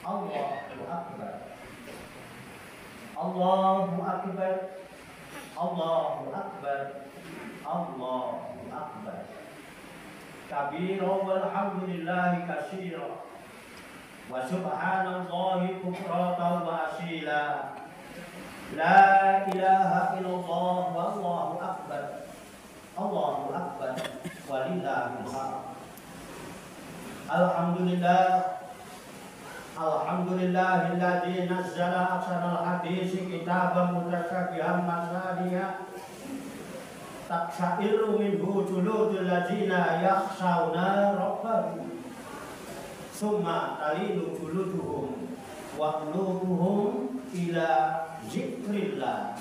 Allahu Akbar. Allahu Akbar. Allahu Akbar. Allahu Akbar. Kabira walhamdulillahi katsira. Wa subhanallahi bukratan wa asila. La ilaha illallah wallahu akbar. Allahu akbar walillahil hamd. Alhamdulillah. Alhamdulillahilladzi nazzala ahsanal haditsi kitaban mutasyabihan masaniya taksairu minhu juludul ladzina yakhshawna rabbahum summa talinu juluduhum wa qulubuhum ila zikrillah.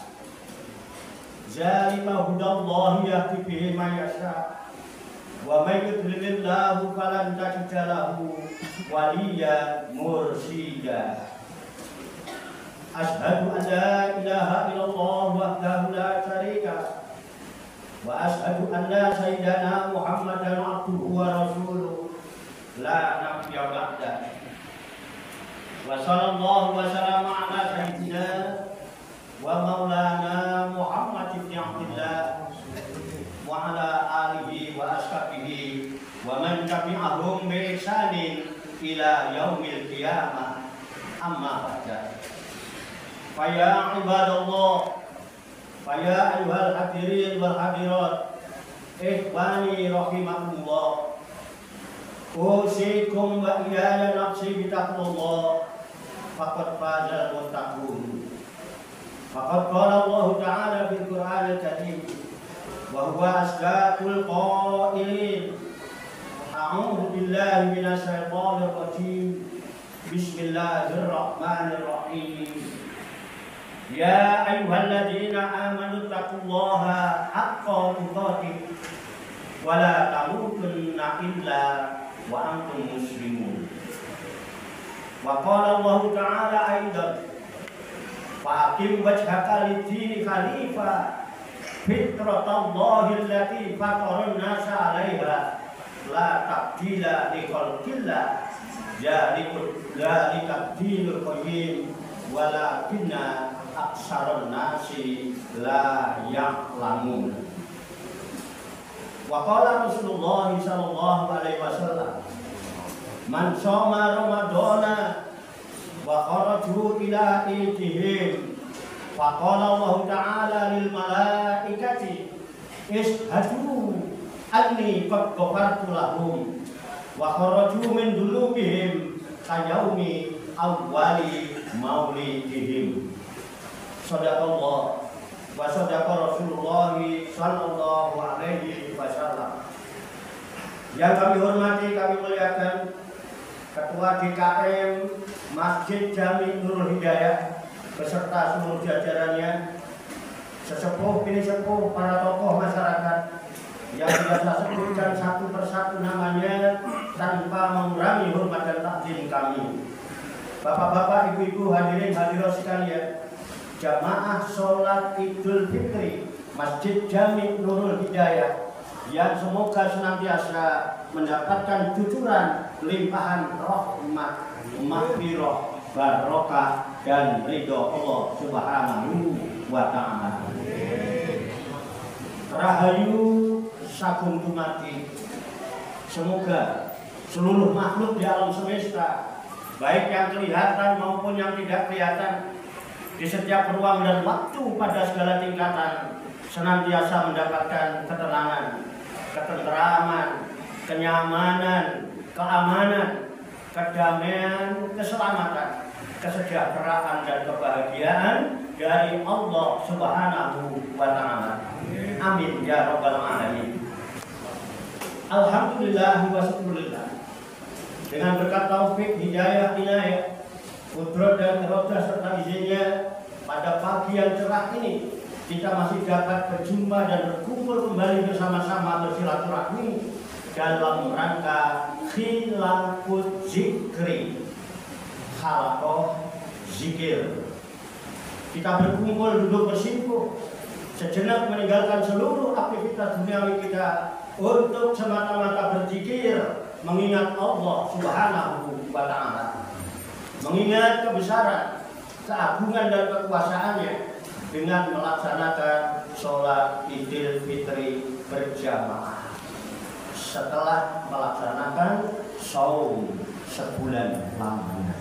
Zalika hudallahi yahdi bihi man yasha wa may yudlilillahu falan tajida lahu waliyyan mursyida. Asyhadu an la ilaha illallah wahdahu la syarika lah wa asyhadu anna sayyidana Muhammadan abduhu wa rasuluh la nabiyya ba'da. Wa sallallahu wa sallama ala sayyidina wa maulana Muhammad ibn Abdillah wa ala alihi wa ashabihi wa man tabi'ahum bi ihsanin ila yaumil qiyamah. Amma ba'da. Fa ya ibadallah, fa ya ayyuhal hadirin wal hadirat, ikhwani rahimakumullah. Usikum wa iyaya nafsi bitaqwallah, faqad fazal muttaqun. Faqad qala Allah Ta'ala fil Qur'anil Karim wa huwa asdaqul qailin. A'udzu billahi minasy syaithanir rajim. Bismillahirrahmanirrahim. Ya ayyuhalladzina amanu taqullaha haqqa tuqatih wa la tamutunna illa wa antum muslimun. Wa qala Allah Ta'ala aidan faqim wajhaka lid-dini khanifan fitratallahi allati fataran nasa 'alaiha la tabdila li khalqillah dzalika dinul qayyim walakinna aktsarun nasi la ya'lamun. Wa qala Rasulullah sallallahu alaihi wasallam man shoma ramadhana wa kharaju ila idihim faqala Allah Ta'ala lil malaikati ishhadu anni qad ghafartu lahum wa kharaju min dhunubihim kayaumi awwali maulidihim. Sadaqallah wa sadaqa Rasulullah sallallahu alaihi wasallam. Yang kami hormati, kami muliakan Ketua DKM Masjid Jami Nurul Hidayah beserta seluruh jajarannya, sesepuh bini sepuh, para tokoh masyarakat yang biasa sebutkan satu persatu namanya tanpa mengurangi hormat dan takdim kami. Bapak-bapak, ibu-ibu, hadirin hadirat sekalian, jamaah sholat Idul Fitri Masjid Jami Nurul Hidayah yang semoga senantiasa mendapatkan cucuran limpahan rahmat, maghfirah, barokah dan ridho Allah Subhanahu wa Ta'ala. Rahayu sagung dumadi. Semoga seluruh makhluk di alam semesta, baik yang kelihatan maupun yang tidak kelihatan, di setiap ruang dan waktu pada segala tingkatan senantiasa mendapatkan ketenangan, ketenteraman, kenyamanan, keamanan, kedamaian, keselamatan, kesejahteraan dan kebahagiaan dari Allah Subhanahu wa Ta'ala. Amin ya rabbal alamin. Alhamdulillah wa syukurillah. Dengan berkat taufik, hidayah, inayah, kudrat dan irodah serta izinnya, pada pagi yang cerah ini kita masih dapat berjumpa dan berkumpul kembali bersama-sama bersilaturahmi dalam rangka khilafut zikri, khalakoh zikir. Kita berkumpul duduk bersimpuh sejenak meninggalkan seluruh aktivitas duniawi kita untuk semata-mata berzikir mengingat Allah Subhanahu wa Ta'ala. mengingat kebesaran, keagungan dan kekuasaannya dengan melaksanakan sholat Idul Fitri berjamaah setelah melaksanakan saum sebulan lamanya.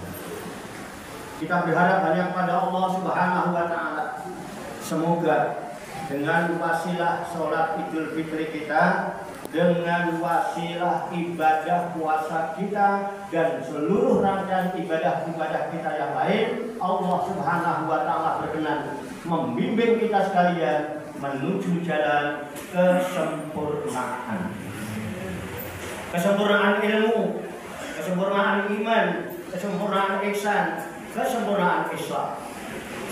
Kita berharap hanya kepada Allah Subhanahu wa Ta'ala, semoga dengan wasilah sholat Idul Fitri kita, dengan wasilah ibadah puasa kita dan seluruh rangkaian ibadah-ibadah kita yang lain, Allah Subhanahu wa Ta'ala berkenan membimbing kita sekalian menuju jalan kesempurnaan. Kesempurnaan ilmu, kesempurnaan iman, kesempurnaan ihsan, kesempurnaan Islam,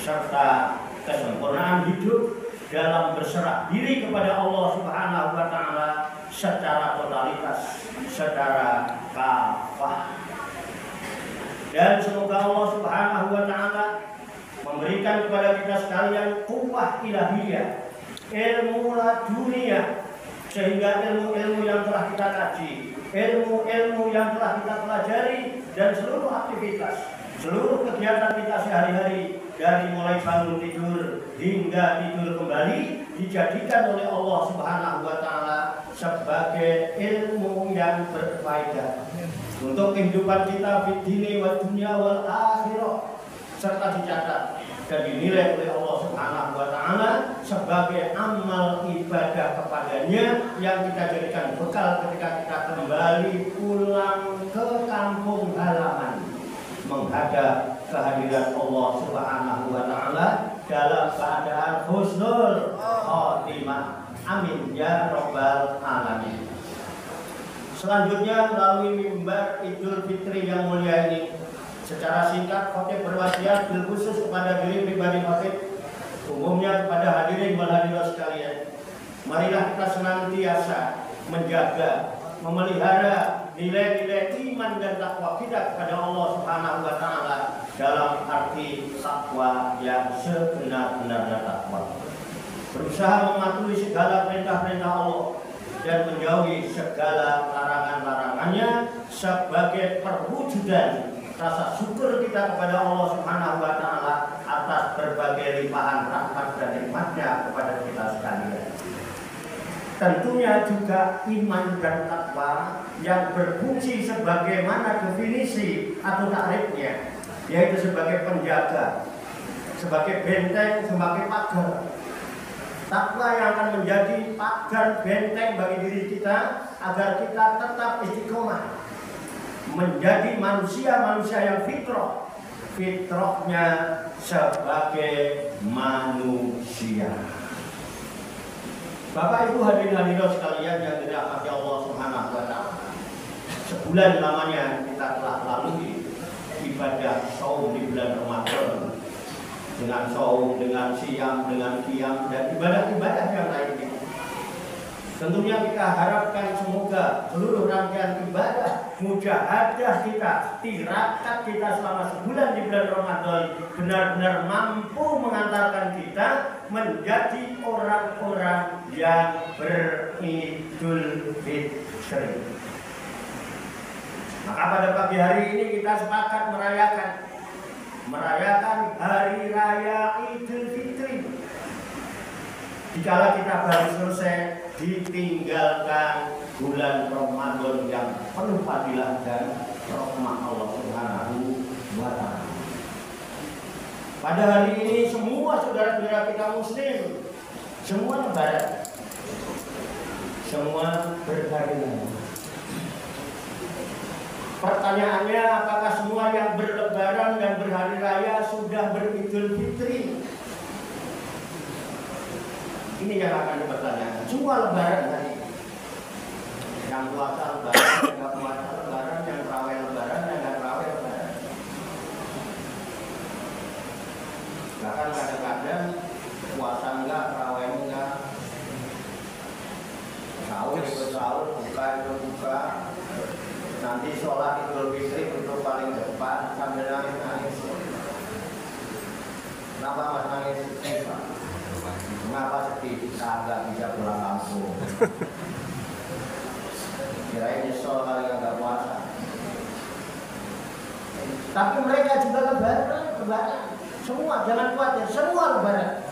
serta kesempurnaan hidup dalam berserah diri kepada Allah Subhanahu wa Ta'ala secara totalitas, secara kafah. Dan semoga Allah Subhanahu wa Ta'ala memberikan kepada kita sekalian quwwah ilahiyah, ilmu dunia, sehingga ilmu-ilmu yang telah kita kaji, ilmu-ilmu yang telah kita pelajari, dan seluruh aktivitas, seluruh kegiatan kita sehari-hari, dari mulai bangun tidur hingga tidur kembali, dijadikan oleh Allah Subhanahu wa Ta'ala sebagai ilmu yang berfaedah untuk kehidupan kita di dini wa dunya wal akhirah, serta dicatat dan dinilai oleh Allah Subhanahu wa Ta'ala sebagai amal ibadah kepadanya yang kita jadikan bekal ketika kita kembali pulang ke kampung halaman menghadap kehadiran Allah Subhanahu wa Ta'ala dalam keadaan husnul khotimah. Amin ya rabbal alamin. Selanjutnya melalui mimbar Idul Fitri yang mulia ini, secara singkat khotib berwasiat bil khusus kepada diri pribadi khotib, umumnya kepada hadirin wal hadirat sekalian. Marilah kita senantiasa menjaga, memelihara nilai-nilai iman dan takwa kita kepada Allah Subhanahu wa Ta'ala dalam arti takwa yang sebenar-benarnya takwa. Berusaha mematuhi segala perintah-perintah Allah dan menjauhi segala larangan-larangannya sebagai perwujudan rasa syukur kita kepada Allah Subhanahu wa Ta'ala atas berbagai limpahan rahmat dan nikmatnya kepada kita sekalian. Tentunya juga iman dan takwa yang berfungsi sebagaimana definisi atau takrifnya, yaitu sebagai penjaga, sebagai benteng, sebagai pagar. Takwa yang akan menjadi pagar benteng bagi diri kita agar kita tetap istiqomah menjadi manusia-manusia yang fitrahnya sebagai manusia. Bapak Ibu hadirin hadirat sekalian yang dirahmati Allah Subhanahu wa Ta'ala, sebulan lamanya kita telah lalui ibadah saum di bulan Ramadan, dengan saum, dengan siam, dengan qiyam, dan ibadah-ibadah yang lainnya. Tentunya kita harapkan semoga seluruh rangkaian ibadah mujahadah kita, tirakat kita selama sebulan di bulan Ramadan benar-benar mampu mengantarkan kita menjadi orang-orang yang beridul fitri. Maka pada pagi hari ini kita sepakat merayakan hari raya Idul Fitri. Dikala kita baru selesai ditinggalkan bulan Ramadan yang penuh fadilah dan rahmat Allah Subhanahu wa Ta'ala. Pada hari ini semua saudara-saudara kita muslim, semua lebaran, semua berhari raya. Pertanyaannya, apakah semua yang berlebaran dan berhari raya sudah beridul fitri? Ini yang akan dipertanyakan. Semua lebaran hari ini. Yang puasa lebaran, yang nggak puasa lebaran, yang terawih lebaran, yang nggak terawih lebaran. Bahkan kadang-kadang puasa enggak, terawih enggak, sahur itu sahur, buka itu buka. Nanti sholat Idul Fitri duduk paling depan sambil nangis-nangis. Kenapa mas nangis? Kenapa sedih? Kagak bisa pulang kampung. Kirain nyesel kali nggak puasa. Tapi mereka juga lebaran. Semua, jangan khawatir, semua lebaran.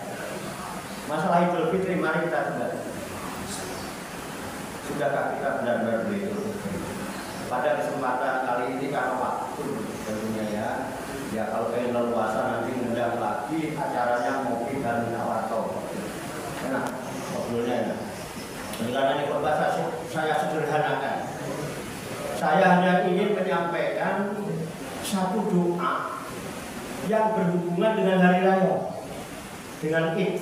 Masalah Idul Fitri, mari kita coba. Sudahkah kita benar-benar begitu? Pada kesempatan kali ini karena waktu tentunya ya kalau pengen leluasa nanti undang lagi acaranya Ngopi dan Nawato. Enak, ngobrolnya enak. Karena ini khotbah saya sederhanakan. Saya hanya ingin menyampaikan satu doa yang berhubungan dengan hari raya, dengan Id.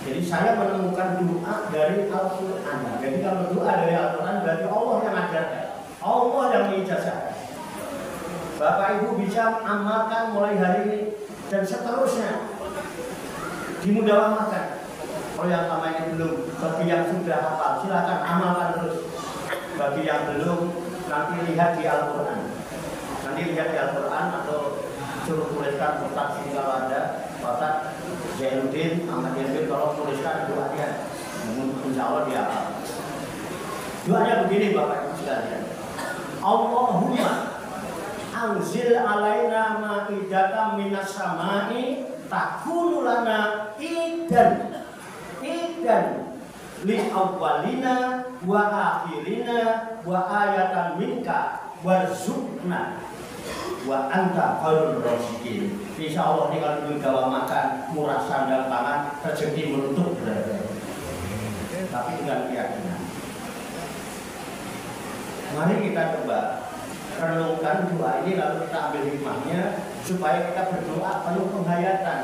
Jadi saya menemukan doa dari Al-Quran. Jadi kalau doa dari Al-Quran berarti Allah yang ajarkan, Allah yang mengijazahkan. Bapak Ibu bisa amalkan mulai hari ini dan seterusnya. Dimudahkan. Kalau yang sama ini belum, bagi yang sudah hafal silakan amalkan terus. Bagi yang belum, nanti lihat di Al-Quran. Nanti lihat di Al-Quran atau suruh tuliskan Ustaz sini kalau ada, Ustaz Zainuddin, Ahmad Yasir kalau tuliskan doanya, insya Allah dia hafal. Doanya begini Bapak Ibu sekalian. Allahumma anzil alaina ma'idatan minas samai takunu lana idan li awwalina wa akhirina wa ayatan minka warzuqna wa anta khairur raziqin. Insya Allah ini kalau dibawa makan murah sandang pangan rezeki menutup berada. Tapi dengan keyakinan. Mari kita coba renungkan doa ini lalu kita ambil hikmahnya supaya kita berdoa penuh penghayatan.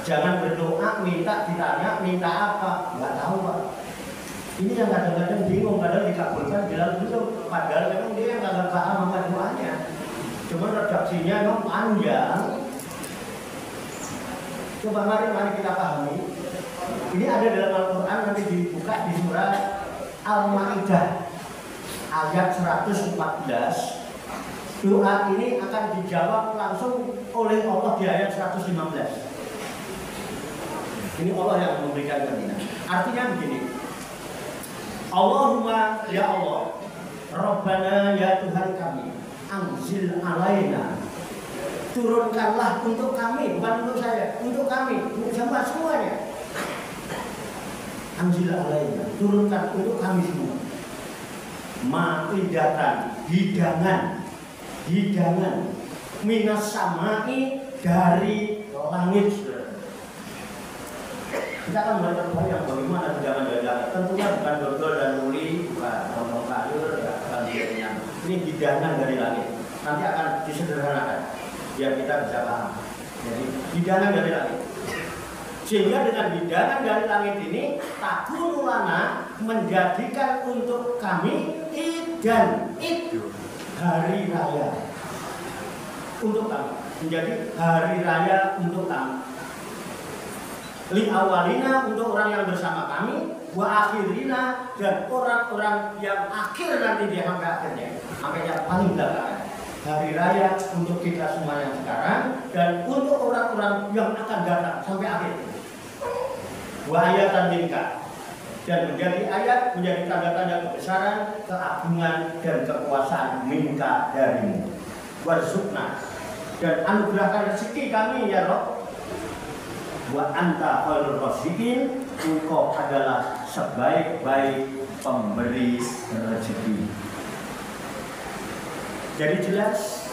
Jangan berdoa minta ditanya minta apa, nggak tahu Pak. Ini yang kadang-kadang bingung, kadang dikabulkan bilang belum, padahal memang dia yang nggak paham sama doanya. Cuma redaksinya memang panjang. Coba mari kita pahami. Ini ada dalam Al-Quran, nanti dibuka di surah Al-Ma'idah ayat 114. Doa ini akan dijawab langsung oleh Allah di ayat 115. Ini Allah yang memberikan jaminan. Artinya begini. Allahumma ya Allah, Rabbana ya Tuhan kami, anzil alaina. Turunkanlah untuk kami, bukan untuk saya, untuk kami, untuk semuanya. Anzil alaina, turunkan untuk kami semua. Ma'idatan, hidangan minas samai dari langit. Kita akan mulai terbayang bagaimana hidangan dari langit. Tentunya bukan dodol dan uli, bukan lontong sayur, bukan biasanya. Ini hidangan dari langit. Nanti akan disederhanakan biar kita bisa paham. Jadi hidangan dari langit. Sehingga dengan hidangan dari langit ini takunu lana menjadikan untuk kami dan itu hari raya untuk kami, menjadi hari raya untuk kami. Li awalina untuk orang yang bersama kami, wa akhirina dan orang-orang yang akhir nanti dia sampai akhirnya, sampai yang paling belakang. Hari raya untuk kita semua yang sekarang dan untuk orang-orang yang akan datang sampai akhir. Wa ayatan minka dan menjadi ayat, menjadi tanda-tanda kebesaran, keagungan dan kekuasaan minka darimu. Warzuqna dan anugerahkan rezeki kami ya Rabb. Wa anta khairur raziqin, engkau adalah sebaik-baik pemberi rezeki. Jadi jelas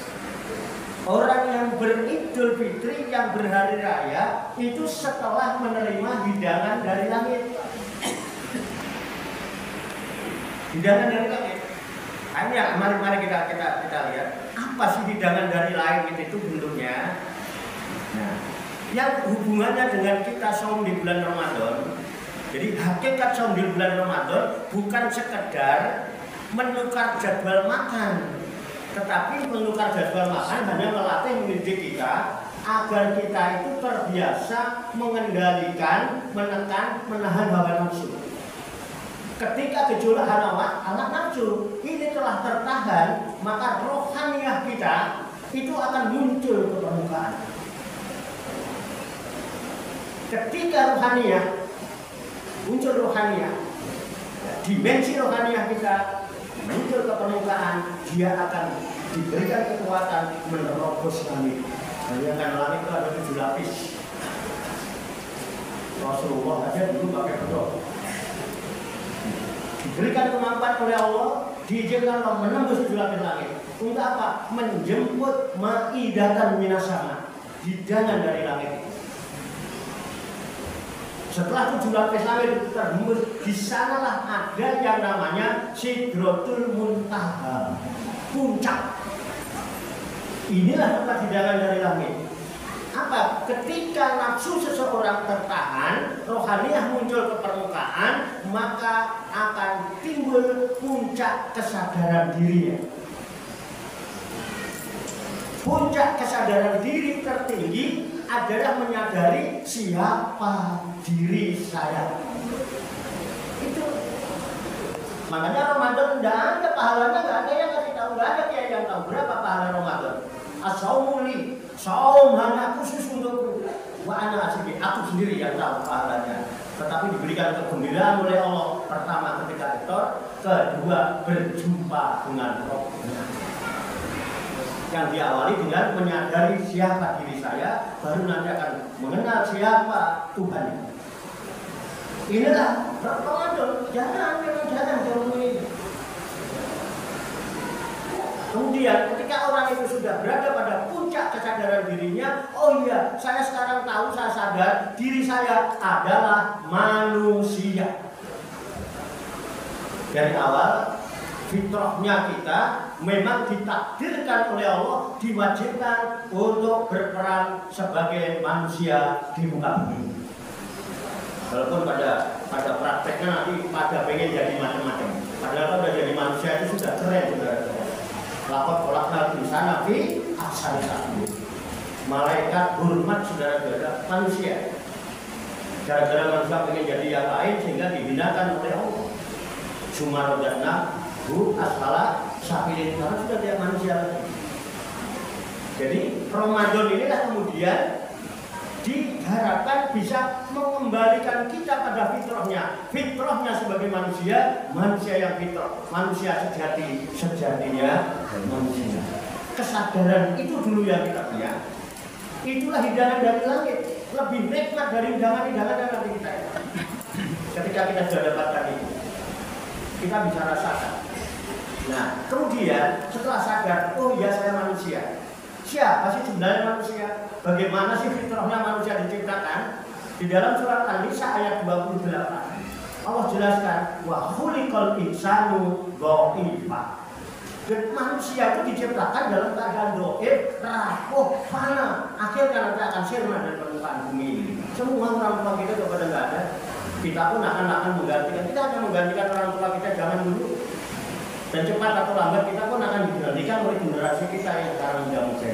orang yang beridul fitri, yang berhari raya itu setelah menerima hidangan dari langit. Hidangan dari langit. Hanya mari kita lihat apa sih hidangan dari langit itu bentuknya. Nah, yang hubungannya dengan kita saum di bulan Ramadan. Jadi hakikat saum di bulan Ramadan bukan sekedar menukar jadwal makan, tetapi menukar jadwal makan hanya melatih mendidik kita agar kita itu terbiasa mengendalikan, menekan, menahan hawa nafsu. Ketika gejolak anak nafsu ini telah tertahan, maka rohaniah kita itu akan muncul ke permukaan. Ketika rohaniah muncul, dimensi rohaniah kita muncul ke permukaan, dia akan diberikan kekuatan menerobos langit. Bayangkan langit itu ada 7 lapis. Rasulullah aja dulu pakai pedang. Diberikan kemampuan oleh Allah, diizinkan Allah menembus 7 lapis langit. Untuk apa? Menjemput maidatan minasama, hidangan dari langit. Setelah 7 lapis langit itu terhembus, di sanalah ada yang namanya Sidratul Muntaha, puncak. Inilah tempat hidangan dari langit. Apa? Ketika nafsu seseorang tertahan, rohaniyah muncul ke permukaan, maka akan timbul puncak kesadaran dirinya. Puncak kesadaran diri tertinggi adalah menyadari siapa diri saya. Itu makanya Ramadan tidak ada pahalanya, nggak ada yang kasih tahu, nggak ada yang tahu berapa pahala Ramadan. As-saumuli, saum hanya khusus untukku. Wa ana asyikin, aku sendiri yang tahu pahalanya. Tetapi diberikan kegembiraan oleh Allah. Pertama ketika iftar, kedua berjumpa dengan Rabbnya. Yang diawali dengan menyadari siapa diri saya, baru nanti akan mengenal siapa Tuhan. Inilah Ramadan, jangan ini. Kemudian ketika orang itu sudah berada pada puncak kesadaran dirinya, oh iya, saya sekarang tahu, saya sadar diri saya adalah manusia. Dari awal fitrahnya kita memang ditakdirkan oleh Allah, diwajibkan untuk berperan sebagai manusia di muka bumi. Walaupun pada prakteknya nanti pada pengen jadi macam-macam. Padahal udah jadi manusia itu sudah keren, saudara. Lapor kolakna insana fi ahsani taqwim. Malaikat hormat saudara-saudara manusia. Gara-gara manusia pengen jadi yang lain sehingga dibinakan oleh Allah. Sumarodana bu asfala safilin, karena sudah tidak manusia lagi. Jadi Ramadan inilah kemudian diharapkan bisa mengembalikan kita pada fitrahnya sebagai manusia yang fitrah, manusia sejatinya manusia. Kesadaran itu dulu yang kita punya. Itulah hidangan dari langit, lebih nikmat dari hidangan-hidangan yang nanti kita. Ketika kita sudah dapatkan itu, kita bisa rasakan. Nah, kemudian setelah sadar, oh ya saya manusia. Siapa sih sebenarnya manusia? Bagaimana sih fitrahnya manusia diciptakan? Di dalam surat An-Nisa ayat 28 Allah jelaskan, wa khuliqal insanu dha'ifa. Dan manusia itu diciptakan dalam keadaan dhaif, rapuh, fana. Akhirnya nanti akan sirna dari permukaan bumi ini. Semua orang tua kita kepada nggak ada. Kita pun akan menggantikan. Kita akan menggantikan orang tua kita zaman dulu. Dan cepat atau lambat kita pun akan digantikan oleh generasi kita yang sekarang sudah muda.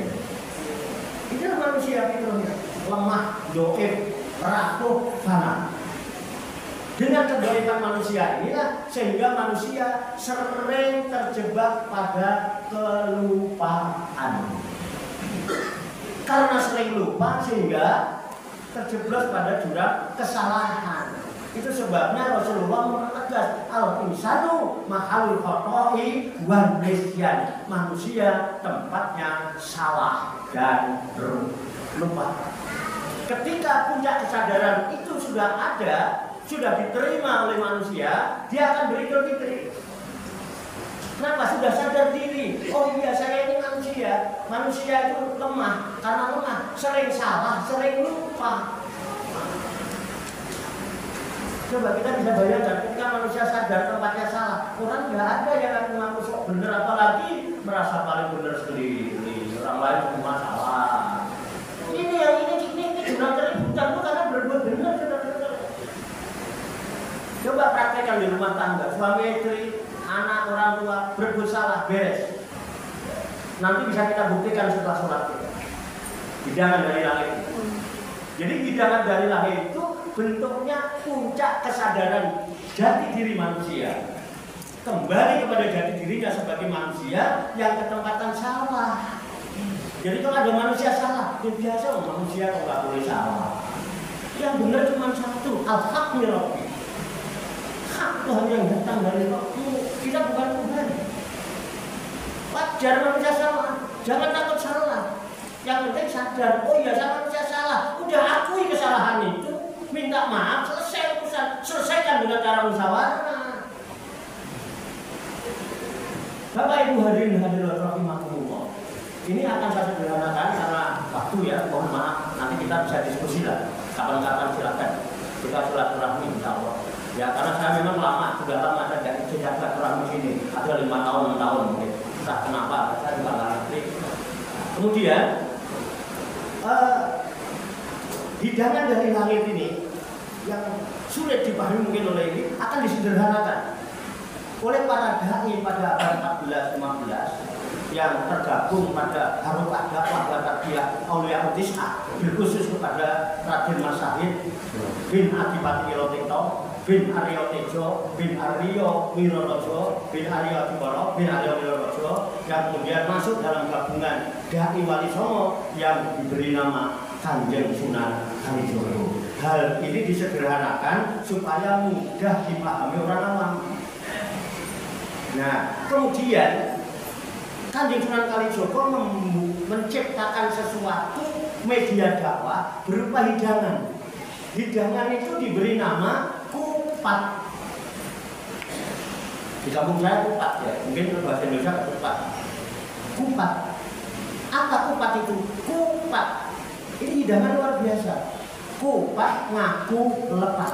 Itulah manusia fitrahnya, lemah, dhaif, rapuh, fana. Dengan kedhaifan manusia inilah sehingga manusia sering terjebak pada kelupaan. Karena sering lupa sehingga terjebak pada jurang kesalahan. Itu sebabnya Rasulullah mempertegas al-insanu mahalul khata'i wan nisyan. Manusia tempatnya salah dan lupa. Ketika puncak kesadaran itu sudah ada, sudah diterima oleh manusia, dia akan berikut fitri. Kenapa? Sudah sadar diri. Oh iya, saya ini manusia. Manusia itu lemah. Karena lemah, sering salah, sering lupa. Coba kita bisa bayangkan ketika manusia sadar tempatnya salah, orang nggak ada yang akan mengaku sok bener, apalagi merasa paling bener sendiri. Orang lain semua salah. Ini juga keributan tuh karena berbuat bener. Coba praktekkan di rumah tangga, suami istri, anak, orang tua berbuat salah, beres. Nanti bisa kita buktikan setelah sholat kita. Hidangan dari langit. Jadi hidangan dari langit itu bentuknya puncak kesadaran jati diri manusia. Kembali kepada jati dirinya sebagai manusia yang ketempatan salah. Jadi kalau ada manusia salah, ya biasa manusia kok nggak boleh salah. Yang benar cuma satu, al-haq min rabbi. Hak Tuhan yang datang dari Rabbmu. Kita bukan Tuhan. Wajar manusia salah, jangan takut salah. Yang penting sadar, oh iya saya manusia salah. Udah akui kesalahan itu, minta maaf, selesai urusan, selesaikan dengan cara musyawarah. Bapak Ibu hadirin rahimakumullah. Ini akan saya sederhanakan karena waktu ya, mohon maaf, nanti kita bisa diskusi lah. Kapan-kapan silakan kita silaturahmi insya Allah. Ya karena saya memang sudah lama ada dari sejak silaturahmi sini, ada 5 tahun, 6 tahun mungkin. Entah kenapa, saya juga nggak ngerti. Kemudian hidangan dari langit ini yang sulit dipahami mungkin oleh ini akan disederhanakan oleh para dai pada abad 14-15 yang tergabung pada harokat dakwah dan tarbiyah Auliya Tis'ah, khusus kepada Raden Mas Syahid bin Adipati Wilotingto bin Aryo Tejo bin Aryo Wirorojo bin Aryo Adiporo bin Aryo Wirorojo yang kemudian masuk dalam gabungan Dai Wali Songo yang diberi nama Kanjeng Sunan Kalijogo. Hal ini disederhanakan supaya mudah dipahami orang awam. Nah, kemudian Kanjeng Sunan Kalijogo menciptakan sesuatu media dakwah berupa hidangan. Hidangan itu diberi nama kupat. Di kampung saya kupat ya, mungkin bahasa Indonesia kupat. Kupat. Apa kupat itu? Kupat. Ini hidangan luar biasa. Kupat ngaku lepas,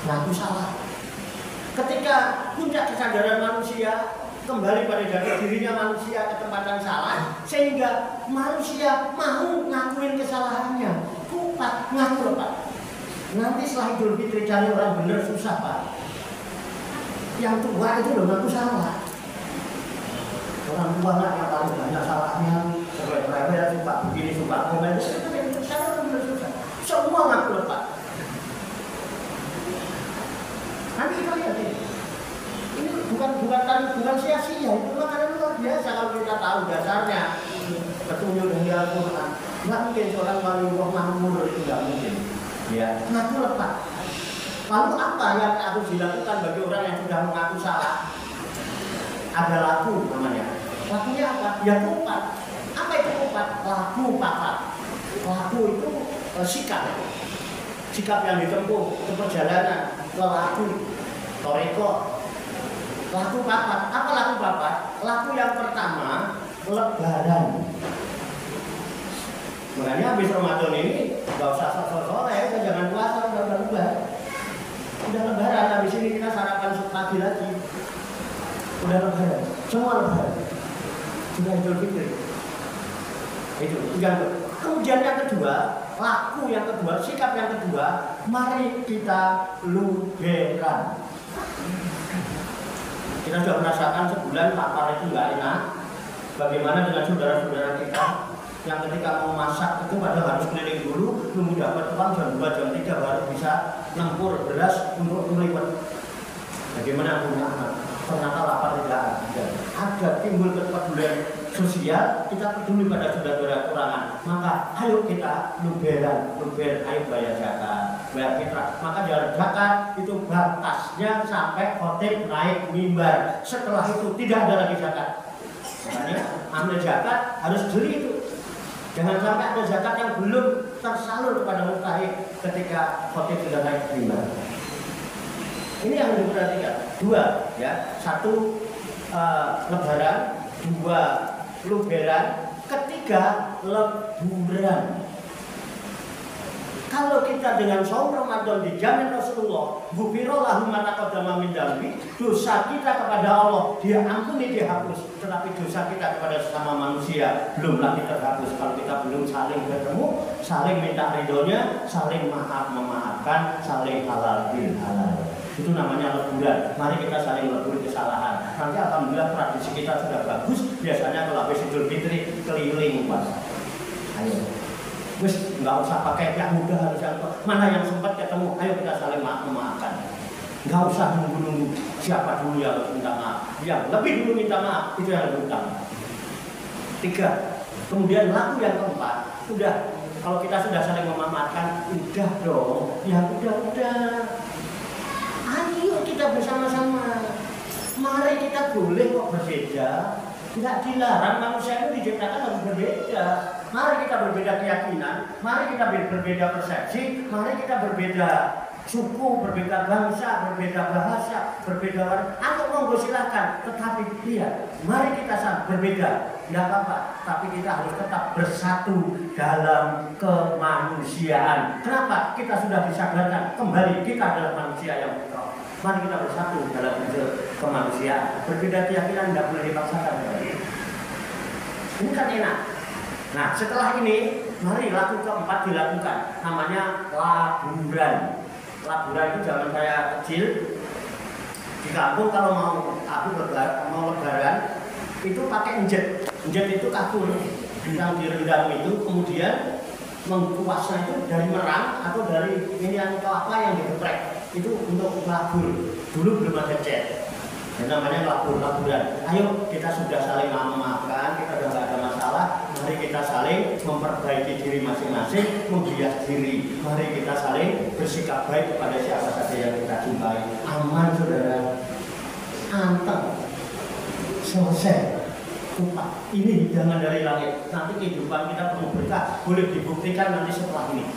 ngaku salah. Ketika puncak kesadaran manusia kembali pada jati dirinya manusia ketempatan salah, sehingga manusia mau ngakuin kesalahannya. Kupat ngaku lepas. Nanti setelah Idul Fitri cari orang bener susah Pak. Yang tua itu loh ngaku salah. Orang tua lah yang paling banyak salahnya. Sebagai driver suka begini suka komen. Saya orang bener susah. Semua ngaku lepas. Nanti kita lihat ini. Ini bukan sia-sia. Itu makanan luar biasa kalau kita tahu dasarnya. Petunjuk dari Al-Quran. Nggak mungkin seorang wali Allah makmur itu nggak mungkin. Ya, ngaku lepas. Lalu apa yang harus dilakukan bagi orang yang sudah mengaku salah? Ada laku namanya. Lakunya apa? Ya kupat. Apa itu kupat? Laku papat. Laku itu sikap. Sikap yang ditempuh untuk perjalanan. Laku, toreko. Laku papat. Apa laku papat? Laku yang pertama, lebaran. Makanya habis Ramadan ini nggak usah sore-sore, jangan puasa, udah lebaran. Udah lebaran, habis ini kita sarapan pagi lagi. Udah lebaran, semua lebaran. Sudah Idul Fitri. Itu yang kemudian yang kedua, laku yang kedua, sikap yang kedua, mari kita luberan. Kita sudah merasakan sebulan lapar itu nggak enak. Bagaimana dengan saudara-saudara kita yang ketika mau masak itu padahal harus keliling dulu, nunggu dapat uang jam 2, jam 3 baru bisa nempur beras untuk meliwat. Bagaimana punya anak? Ternyata lapar tidak ada. Ada timbul kepedulian sosial, kita peduli pada saudara-saudara kekurangan. Maka ayo kita luberan, ayo bayar zakat, bayar fitrah. Maka bayar zakat itu batasnya sampai khotib naik mimbar. Setelah itu tidak ada lagi zakat. Makanya ambil zakat harus jeli itu. Jangan sampai ada zakat yang belum tersalur kepada mustahik ketika khotib sudah naik mimbar. Ini yang diperhatikan. 2 ya, 1 lebaran, 2 luberan, 3 leburan. Kalau kita dengan saum Ramadan dijamin Rasulullah, ghufira lahu ma taqaddama min dzambi, dosa kita kepada Allah dia ampuni, dihapus. Tetapi dosa kita kepada sesama manusia belum lagi terhapus kalau kita belum saling bertemu, saling minta ridhonya, saling memaafkan, saling halal bil halal. Itu namanya leburan. Mari kita saling lebur kesalahan. Nanti alhamdulillah tradisi kita sudah bagus. Biasanya kalau habis Idul Fitri keliling puasa. Ayo. Wis nggak usah pakai yang mudah, harus yang mana yang sempat ketemu, ayo kita saling memaafkan. Nggak usah nunggu siapa dulu yang harus minta maaf. Yang lebih dulu minta maaf itu yang lebih utama. 3. Kemudian laku yang keempat, udah kalau kita sudah saling memaafkan, udah dong, ya udah. Ayo kita bersama-sama. Mari kita boleh kok berbeda, Tidak dilarang, manusia itu diciptakan harus berbeda. Mari kita berbeda keyakinan, mari kita berbeda persepsi, mari kita berbeda suku, berbeda bangsa, berbeda bahasa, berbeda warna. Atau monggo silakan, tetapi mari kita berbeda, tidak apa-apa. Tapi kita harus tetap bersatu dalam kemanusiaan. Kenapa? Kita sudah disadarkan kembali kita adalah manusia yang fitrah. Mari kita bersatu dalam kemanusiaan. Berbeda keyakinan tidak boleh dipaksakan. Ini kan enak. Nah, setelah ini, mari laku keempat dilakukan. Namanya laburan. Laburan itu zaman saya kecil di kampung, kalau mau lebaran itu pakai enjet. Enjet itu kapur yang direndam itu, kemudian mengkuasnya itu dari merang atau dari ini yang kelapa yang digeprek. Itu untuk labur. Dulu belum ada cat. Dan namanya laburan. Ayo kita sudah saling memaafkan, kita sudah tidak ada masalah. Mari kita saling memperbaiki diri masing-masing, menghias diri. Mari kita saling bersikap baik kepada siapa saja yang kita jumpai. Aman saudara, anteng, selesai. Tumpah. Ini hidangan dari langit. Nanti kehidupan kita penuh berkah. Boleh dibuktikan nanti setelah ini.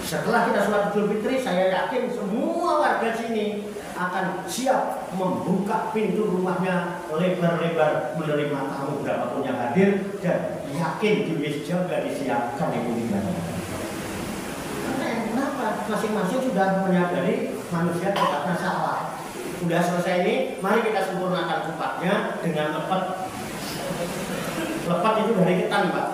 Setelah kita sholat Idul Fitri, saya yakin semua warga sini akan siap membuka pintu rumahnya lebar-lebar menerima tamu berapapun yang hadir, dan yakin di meja juga disiapkan itu hidangan. Kenapa? Masing-masing sudah menyadari manusia tempatnya salah. Sudah selesai ini, mari kita sempurnakan kupatnya dengan lepet. Lepet itu dari ketan, Pak.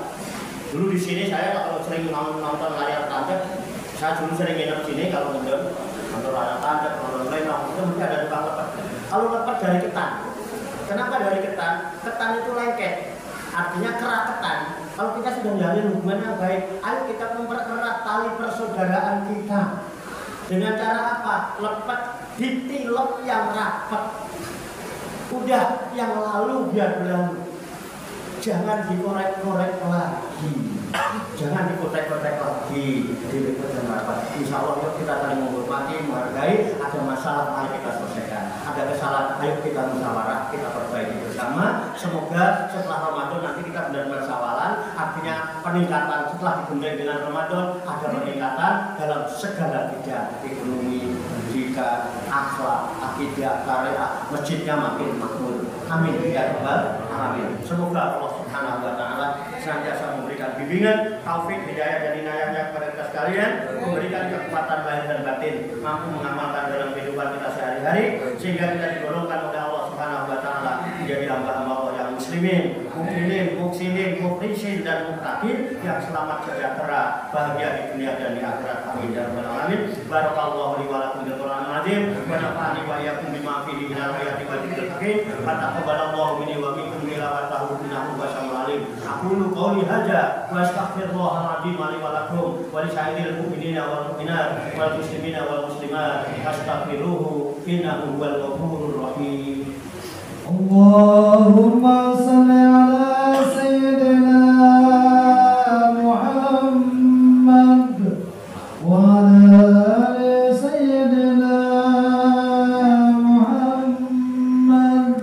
Dulu di sini saya kalau sering nonton layar tancap, saya dulu sering nginep sini kalau nonton layar tancap, nonton lenong, itu mesti ada tukang lepet. Kalau lepet dari ketan. Kenapa dari ketan? Ketan itu lengket, artinya kerak ketan. Kalau kita sudah menjalin hubungan yang baik, ayo kita mempererat tali persaudaraan kita. Dengan cara apa? Lepet ditilep yang rapat. Udah yang lalu biar berlalu. Jangan dikorek-korek lagi. Jangan dikotek-kotek lagi. Diliput dan rapat. Insya Allah yuk kita saling menghormati, menghargai. Ada masalah, mari kita selesaikan. Ada kesalahan, ayo kita musyawarah, kita perbaiki bersama. Semoga setelah Ramadan nanti kita benar-benar sawalan. Artinya peningkatan setelah digandeng dengan Ramadan, ada peningkatan dalam segala bidang, ekonomi, pendidikan, akhlak, akidah, syariat, masjidnya makin makmur. Amin ya rabbal alamin. Semoga Allah Subhanahu wa taala senantiasa memberikan bimbingan, taufik, hidayah dan inayahnya kepada kita sekalian, memberikan kekuatan lahir dan batin, mampu mengamalkan dalam kehidupan kita sehari-hari, sehingga kita digolongkan oleh Allah Subhanahu wa taala menjadi hamba-hamba Allah yang muslimin, mukminin, muhsinin, mukhlisin dan muttaqin yang selamat sejahtera, bahagia di dunia dan di akhirat. Amin ya rabbal alamin. Barakallahu li wa lakum bil Qur'anil azim wa nafa'ani wa iyyakum bima fihi minal ayati wal dzikril hakim. Taqabbalallahu minni wa minkum tilawatahu innahu huwasamul alim. Aqulu qawli hadza wa astaghfirullahal azim li wa lakum wa li sa'iril mu'minina wal mu'minat wal muslimina wal muslimat. Astaghfiruhu innahu huwal ghafurur rahim. Allahumma salli ala sayyidina Muhammad wa ala ali sayyidina Muhammad.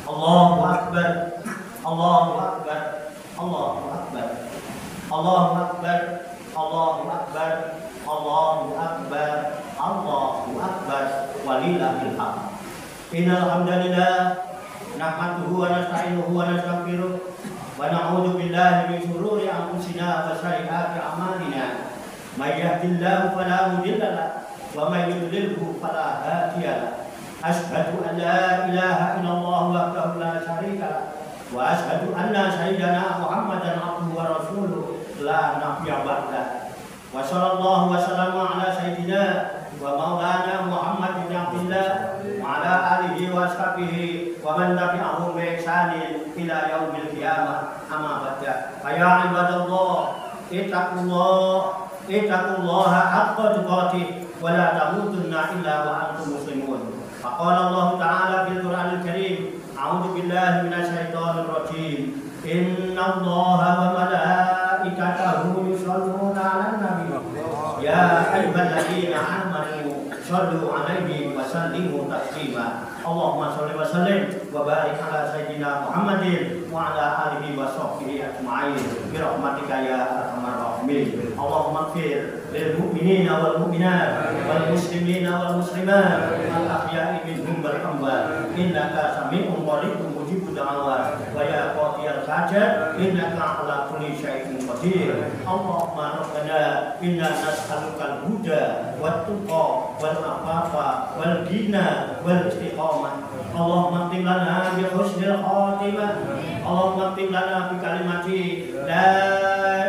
Allahu akbar, Allahu akbar, Allahu akbar, Allahu akbar, Allahu akbar, Allahu akbar, Allahu akbar, walillahil hamd. Innal hamdalillah nahmaduhu wa nasta'inuhu wa nastaghfiruh wa na'udzu billahi min shururi anfusina wa sayyiati a'malina. May yahdihillahu fala mudilla lahu wa may yudlilhu fala hadiya lahu. Asyhadu an la ilaha illallah wahdahu la syarika lahu wa asyhadu anna sayyidana Muhammadan abduhu wa rasuluh la nabiyya ba'dah. Wa sallallahu wa sallama ala sayyidina wa maulana Muhammad bin Abdillah wa ala alihi wa ashabihi wa man tabi'ahum bi ihsanin ila yaumil qiyamah. Amma ba'da. Ya ibadallah, ittaqullaha haqqa tuqatih wa la tamutunna illa wa antum muslimun. Faqala Allah ta'ala fil Qur'anil Karim, a'udzu billahi minasy syaithanir rajim. Innallaha wa malaikatahu yusholluna 'alan nabi. Ya ayyuhalladzina amanu shollu 'alaihi wa sallimu taslima. Allahumma sholli wa sallim wa barik ala sayyidina Muhammadin wa ala alihi wa sahbihi ajma'in bi rahmatika ya arhamar rahimin. Allahumma ighfir lil mu'minina wal mu'minat wal muslimina wal muslimat al ahya'i minhum wal amwat innaka sami'un qaribun mujibud da'awat wa ya qadiyal hajat innaka ala kulli syai'in qadir. Allahumma rabbana inna nas'aluka al-huda wat tuqa wal afafa wal ghina wal istiqamah. Allahumma atim lana bi husnil khatimah. Allahumma atim lana bi kalimati la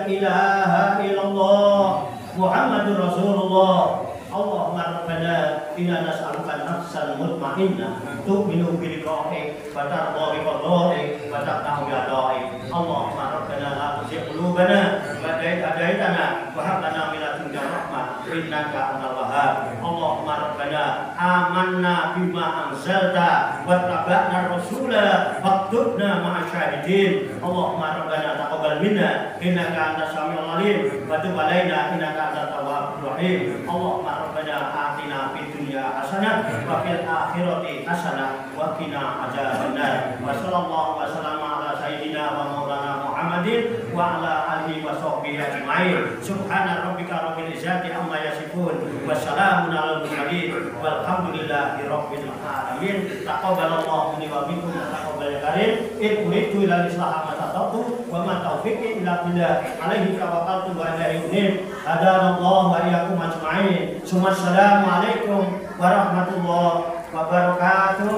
ilaha illallah Muhammadur Rasulullah. Allahumma rabbana inna nas'aluka nafsan mutmainnah tu'minu bi liqa'ik wa tarda bi qada'ik wa taqta'u bi a'da'ik. Allahumma rabbana la tuzigh qulubana ba'da idh hadaytana wa hab lana min ladunka rahmah innaka antal wahhab. Allahumma rabbana amanna bima anzalta wa taba'na rasula faktubna ma'a syahidin. Allahumma rabbana taqabbal minna innaka antas samiul alim wa tub alaina innaka antat tawwabur rahim. Allahumma rabbana atina fid dunya hasanah wa fil akhirati hasanah wa qina adzabannar. Wa sallallahu wa sallama ala sayyidina wa maulana Muhammadin wa ala alihi wa sahbihi ajma'in. Subhana rabbika rabbil izzati amma yasifun wa salamun alal mursalin walhamdulillahi rabbil alamin. Taqabbalallahu minni wa minkum wa taqabbal karim. In uridu illa al-islaha ma tataqtu wa ma taufiqi illa billah alaihi tawakkaltu wa ilaihi unib. Hadanallahu wa iyyakum ajma'in. Assalamualaikum warahmatullahi wabarakatuh.